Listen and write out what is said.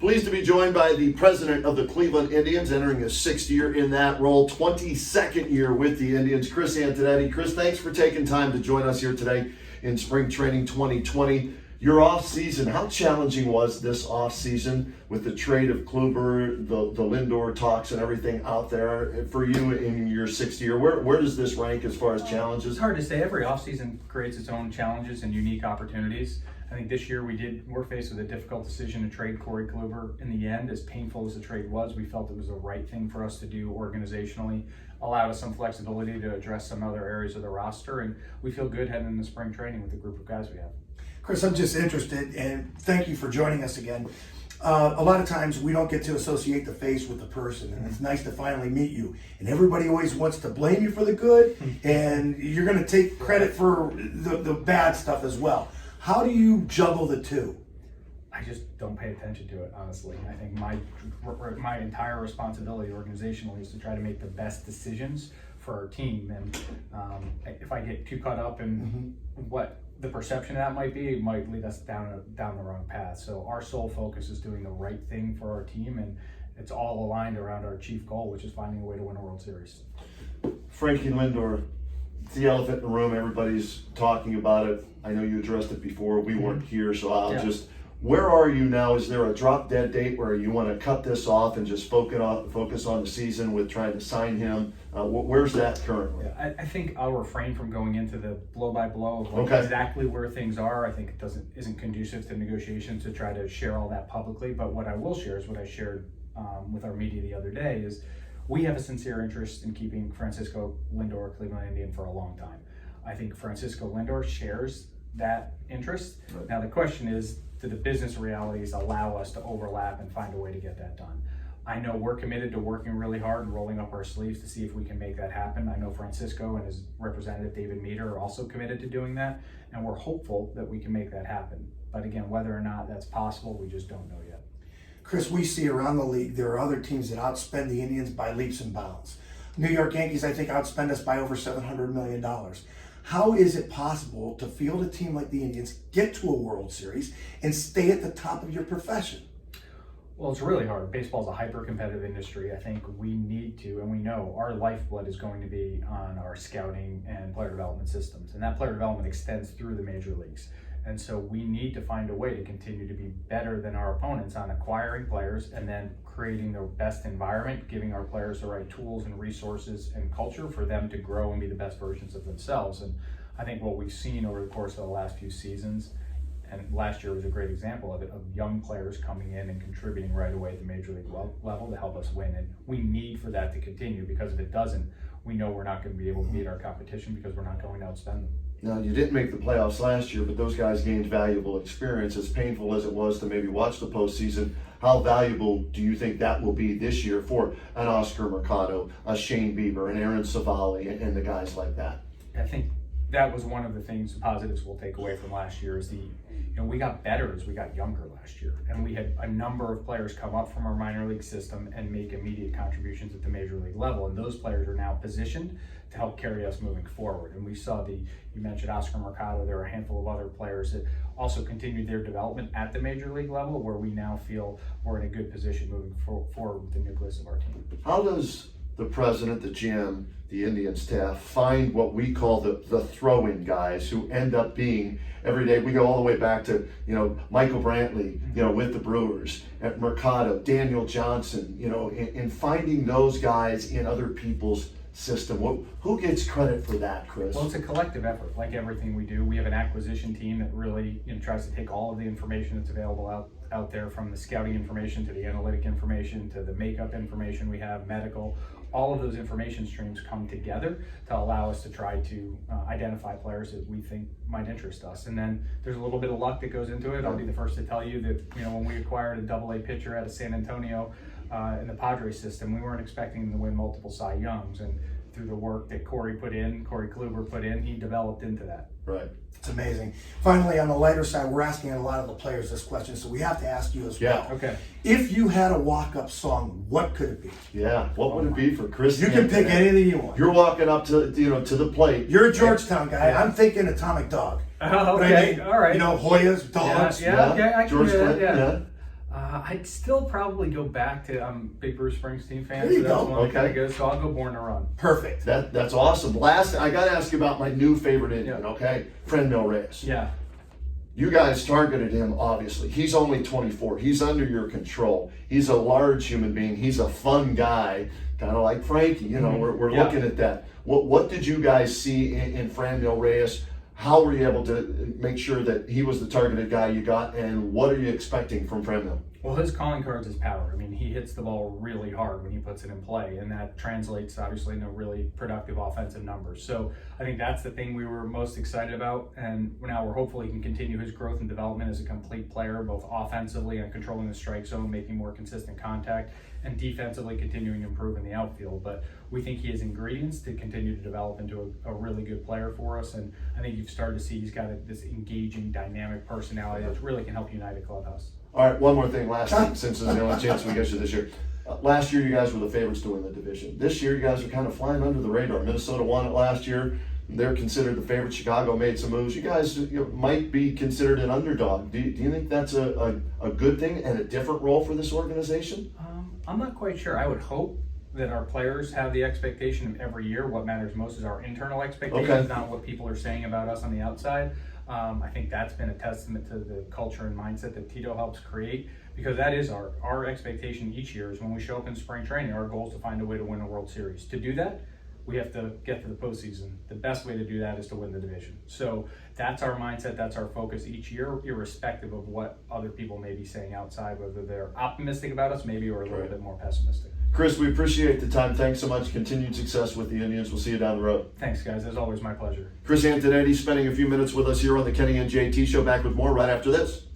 Pleased to be joined by the president of the Cleveland Indians, entering his 6th year in that role, 22nd year with the Indians, Chris Antonetti. Chris, thanks for taking time to join us here today in Spring Training 2020. Your off-season, how challenging was this off-season with the trade of Kluber, the Lindor talks and everything out there for you in your 6th year? Where does this rank as far as challenges? It's hard to say. Every off-season creates its own challenges and unique opportunities. I think this year we're faced with a difficult decision to trade Corey Kluber. In the end, as painful as the trade was, we felt it was the right thing for us to do organizationally, allowed us some flexibility to address some other areas of the roster, and we feel good heading into spring training with the group of guys we have. Chris, I'm just interested, and thank you for joining us again. A lot of times we don't get to associate the face with the person, and it's nice to finally meet you. And everybody always wants to blame you for the good, and you're going to take credit for the bad stuff as well. How do you juggle the two? I just don't pay attention to it, honestly. I think my entire responsibility organizationally is to try to make the best decisions for our team. And if I get too caught up in what the perception of that might be, it might lead us down the wrong path. So our sole focus is doing the right thing for our team, and it's all aligned around our chief goal, which is finding a way to win a World Series. Frankie Lindor, it's the elephant in the room. Everybody's talking about it. I know you addressed it before. We weren't here, so I'll just. Where are you now? Is there a drop dead date where you want to cut this off and just focus on the season with trying to sign him? Where's that currently? Yeah, I think I'll refrain from going into the blow by blow of exactly where things are. I think it isn't conducive to negotiations to try to share all that publicly. But what I will share is what I shared with our media the other day is we have a sincere interest in keeping Francisco Lindor, Cleveland Indian, for a long time. I think Francisco Lindor shares that interest. Right. Now the question is, do the business realities allow us to overlap and find a way to get that done? I know we're committed to working really hard and rolling up our sleeves to see if we can make that happen. I know Francisco and his representative David Meter are also committed to doing that, and we're hopeful that we can make that happen. But again, whether or not that's possible, we just don't know yet. Chris, we see around the league there are other teams that outspend the Indians by leaps and bounds. New York Yankees, I think, outspend us by over $700 million. How is it possible to field a team like the Indians, get to a World Series, and stay at the top of your profession? Well, it's really hard. Baseball is a hyper-competitive industry. I think we need to, and we know, our lifeblood is going to be on our scouting and player development systems. And that player development extends through the major leagues. And so we need to find a way to continue to be better than our opponents on acquiring players and then creating the best environment, giving our players the right tools and resources and culture for them to grow and be the best versions of themselves. And I think what we've seen over the course of the last few seasons, and last year was a great example of it, of young players coming in and contributing right away at the major league level to help us win. And we need for that to continue, because if it doesn't, we know we're not going to be able to beat our competition because we're not going to outspend them. Now, you didn't make the playoffs last year, but those guys gained valuable experience. As painful as it was to maybe watch the postseason, how valuable do you think that will be this year for an Oscar Mercado, a Shane Bieber, an Aaron Savali, and the guys like that? I think that was one of the things, the positives we'll take away from last year is we got better as we got younger last year. And we had a number of players come up from our minor league system and make immediate contributions at the major league level. And those players are now positioned to help carry us moving forward. And we saw you mentioned Oscar Mercado, there are a handful of other players that also continued their development at the major league level, where we now feel we're in a good position moving forward with the nucleus of our team. How does the president, the GM, the Indian staff find what we call the throw-in guys who end up being every day? We go all the way back to Michael Brantley, with the Brewers, at Mercado, Daniel Johnson, in finding those guys in other people's system. Who gets credit for that, Chris? Well, it's a collective effort. Like everything we do, we have an acquisition team that really tries to take all of the information that's available out there, from the scouting information to the analytic information to the makeup information we have, medical. All of those information streams come together to allow us to try to identify players that we think might interest us. And then there's a little bit of luck that goes into it. I'll be the first to tell you that when we acquired a AA pitcher out of San Antonio in the Padres system, we weren't expecting him to win multiple Cy Youngs. And through the work that Corey Kluber put in, he developed into that. Right. It's amazing. Finally, on the lighter side, we're asking a lot of the players this question, so we have to ask you as well. Okay. If you had a walk-up song, what could it be? Yeah, what would it be for Chris? You can pick anything you want. You're walking up to to the plate. You're a Georgetown guy. I'm thinking Atomic Dog. Oh, okay, I mean? all right. Hoyas, dogs. Yeah, okay, I can George do that, Clinton, I'd still probably go back to, I'm a big Bruce Springsteen fan, There you so that's go. one that kind Okay. of goes, so I'll go Born to Run. Perfect. That's awesome. Last, I got to ask you about my new favorite Indian, Yeah. okay? Franmil Reyes. Yeah. You guys targeted him, obviously. He's only 24. He's under your control. He's a large human being. He's a fun guy, kind of like Frankie. You know, we're Yeah. looking at that. What did you guys see in Franmil Reyes? How were you able to make sure that he was the targeted guy you got, and what are you expecting from Franmil? Well, his calling card's his power. I mean, he hits the ball really hard when he puts it in play, and that translates obviously into really productive offensive numbers. So I think that's the thing we were most excited about, and now we're hopefully can continue his growth and development as a complete player, both offensively and controlling the strike zone, making more consistent contact, and defensively continuing to improve in the outfield. But we think he has ingredients to continue to develop into a really good player for us, and I think you've started to see he's got this engaging, dynamic personality that really can help unite a clubhouse. All right, one more thing last thing, since it's the only chance we get you this year. Last year, you guys were the favorites to win the division. This year, you guys are kind of flying under the radar. Minnesota won it last year. They're considered the favorite. Chicago made some moves. You guys might be considered an underdog. Do you think that's a good thing and a different role for this organization? I'm not quite sure. I would hope that our players have the expectation of every year. What matters most is our internal expectations, Okay. not what people are saying about us on the outside. I think that's been a testament to the culture and mindset that Tito helps create, because that is our expectation each year is when we show up in spring training, our goal is to find a way to win a World Series. To do that, we have to get to the postseason. The best way to do that is to win the division. So that's our mindset, that's our focus each year, irrespective of what other people may be saying outside, whether they're optimistic about us maybe or a little bit more pessimistic. Chris, we appreciate the time. Thanks so much. Continued success with the Indians. We'll see you down the road. Thanks, guys. As always, my pleasure. Chris Antonetti spending a few minutes with us here on the Kenny and JT Show. Back with more right after this.